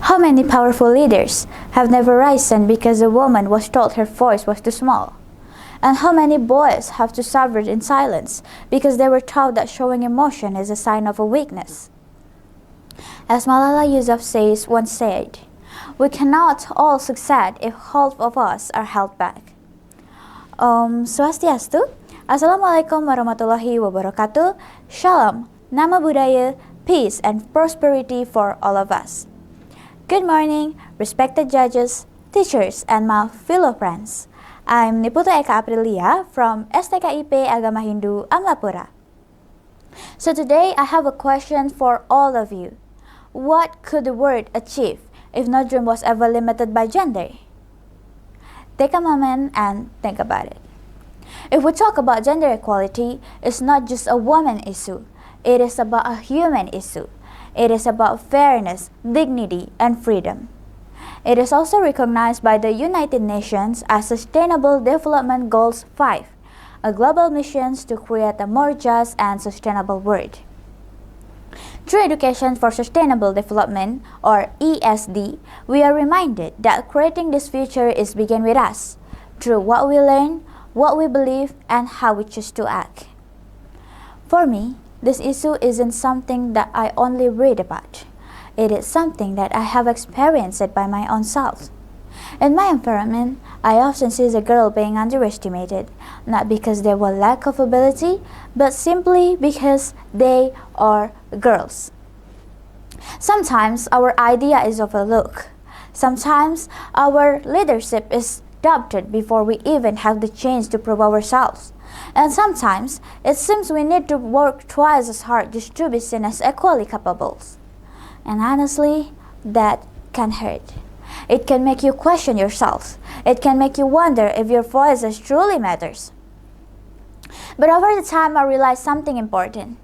How many powerful leaders have never risen because a woman was told her voice was too small? And how many boys have to suffer in silence because they were taught that showing emotion is a sign of a weakness? As Malala Yousafzai once said, we cannot all succeed if half of us are held back. Om Swastiastu, Assalamualaikum warahmatullahi wabarakatuh, Shalom, Nama Budaya, peace and prosperity for all of us. Good morning, respected judges, teachers, and my fellow friends. I'm Putu Eka from SDGs Agama Hindu Amlapura. So today I have a question for all of you. What could the world achieve if no dream was ever limited by gender? Take a moment and think about it. If we talk about gender equality, it's not just a woman issue. It is about a human issue. It is about fairness, dignity, and freedom. It is also recognized by the United Nations as Sustainable Development Goals 5, a global mission to create a more just and sustainable world. Through Education for Sustainable Development, or ESD, we are reminded that creating this future is begin with us, through what we learn, what we believe, and how we choose to act. For me, this issue isn't something that I only read about. It is something that I have experienced by my own self. In my environment, I often see a girl being underestimated, not because they were lack of ability, but simply because they are girls. Sometimes our idea is overlooked. Sometimes our leadership is doubted before we even have the chance to prove ourselves. And sometimes it seems we need to work twice as hard just to be seen as equally capable. And honestly, that can hurt. It can make you question yourself. It can make you wonder if your voice truly matters. But over the time, I realized something important.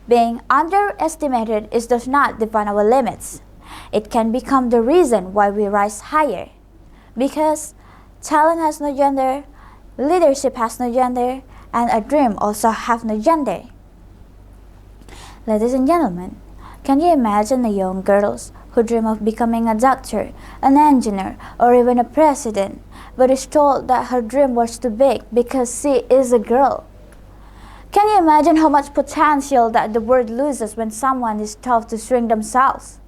Being underestimated does not define our limits. It can become the reason why we rise higher. Because talent has no gender, leadership has no gender, and a dream also has no gender. Ladies and gentlemen, can you imagine the young girls who dream of becoming a doctor, an engineer, or even a president, but is told that her dream was too big because she is a girl? Can you imagine how much potential that the world loses when someone is told to shrink themselves?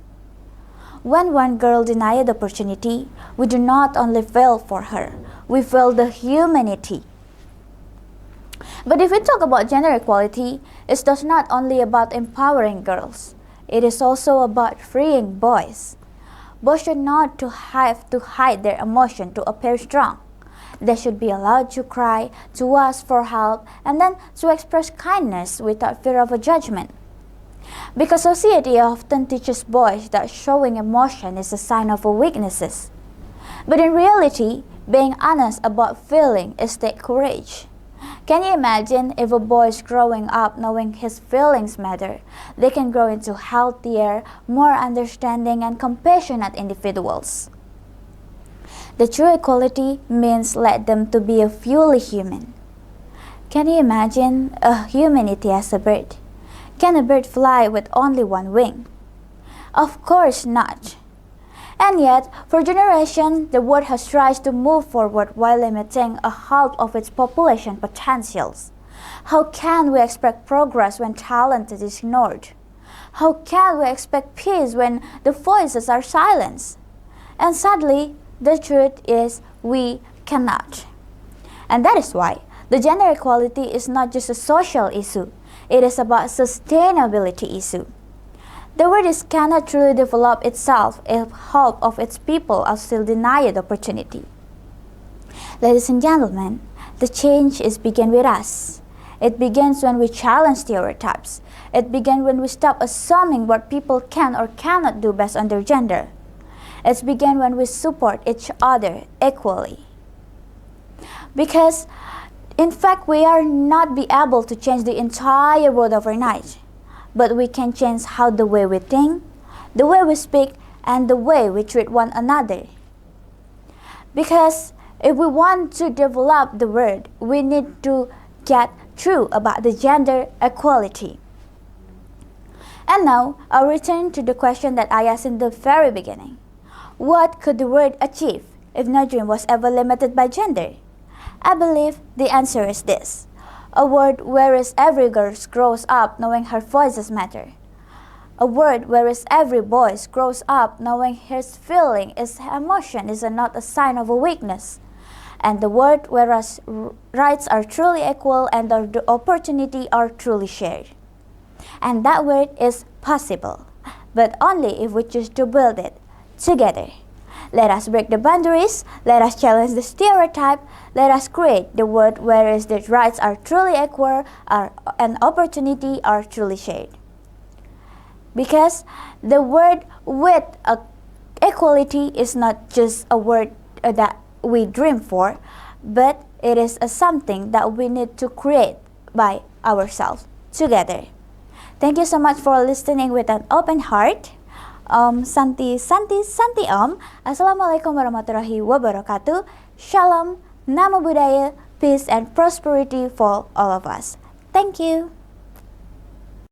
When one girl denied the opportunity, we do not only fail for her, we fail the humanity. But if we talk about gender equality, it does not only about empowering girls. It is also about freeing boys. Boys should not have to hide their emotion to appear strong. They should be allowed to cry, to ask for help, and then to express kindness without fear of a judgment. Because society often teaches boys that showing emotion is a sign of weaknesses. But in reality, being honest about feeling is the courage. Can you imagine if a boy is growing up knowing his feelings matter? They can grow into healthier, more understanding and compassionate individuals. The true equality means let them to be a fully human. Can you imagine a humanity as a bird? Can a bird fly with only one wing? Of course not. And yet, for generations, the world has tried to move forward while limiting a half of its population potentials. How can we expect progress when talent is ignored? How can we expect peace when the voices are silenced? And sadly, the truth is we cannot. And that is why the gender equality is not just a social issue, it is about sustainability issue. The world cannot truly develop itself if half of its people are still denied opportunity. Ladies and gentlemen, the change begins with us. It begins when we challenge stereotypes. It begins when we stop assuming what people can or cannot do based on their gender. It begins when we support each other equally. Because, in fact, we are not be able to change the entire world overnight. But we can change how the way we think, the way we speak, and the way we treat one another. Because if we want to develop the world, we need to get true about the gender equality. And now, I'll return to the question that I asked in the very beginning. What could the word achieve if no dream was ever limited by gender? I believe the answer is this: a world whereas every girl grows up knowing her voices matter. A world whereas every boy grows up knowing his feeling, his emotion is not a sign of a weakness. And the world whereas rights are truly equal and the opportunity are truly shared. And that world is possible, but only if we choose to build it together. Let us break the boundaries, let us challenge the stereotype, let us create the world where the rights are truly equal and opportunity are truly shared. Because the word with equality is not just a word that we dream for, but it is something that we need to create by ourselves together. Thank you so much for listening with an open heart. Santi Om. Assalamualaikum warahmatullahi wabarakatuh. Shalom, Namo Buddhaya, peace and prosperity for all of us. Thank you.